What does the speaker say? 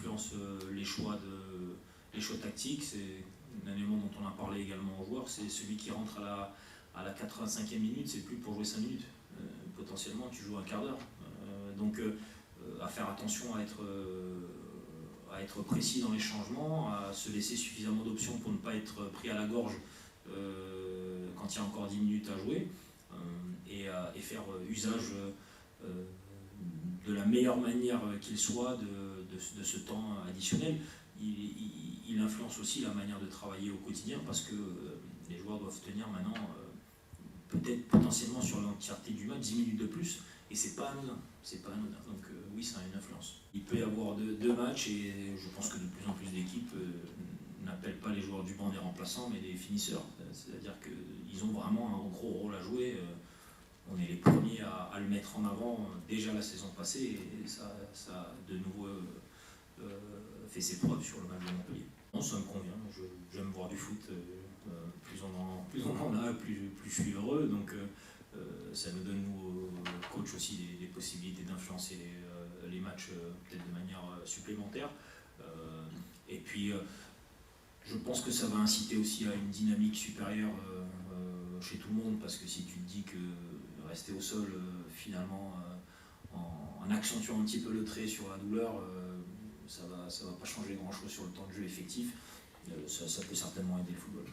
influence les choix tactiques. C'est un élément dont on a parlé également aux joueurs. C'est celui qui rentre à la 85e minute, c'est plus pour jouer 5 minutes. Potentiellement, tu joues un quart d'heure. Donc, à faire attention à être précis dans les changements, à se laisser suffisamment d'options pour ne pas être pris à la gorge quand il y a encore 10 minutes à jouer, et faire usage de la meilleure manière qu'il soit de ce temps additionnel. Il influence aussi la manière de travailler au quotidien, parce que les joueurs doivent tenir maintenant peut-être potentiellement sur l'entièreté du match 10 minutes de plus, et c'est pas anodin. Donc oui, ça a une influence. Il peut y avoir deux matchs, et je pense que de plus en plus d'équipes n'appellent pas les joueurs du banc des remplaçants, mais des finisseurs. C'est-à-dire qu'ils ont vraiment un gros rôle à jouer. On est les premiers à le mettre en avant déjà la saison passée, et ça a de nouveau fait ses preuves sur le match de Montpellier. Non, ça me convient, j'aime voir du foot, plus on en a, plus je suis heureux, donc ça nous donne, nous, coach, aussi des possibilités d'influencer les matchs peut-être de manière supplémentaire. Et puis je pense que ça va inciter aussi à une dynamique supérieure chez tout le monde, parce que si tu te dis que rester au sol finalement en accentuant un petit peu le trait sur la douleur, ça va pas changer grand chose sur le temps de jeu effectif. Ça peut certainement aider le football.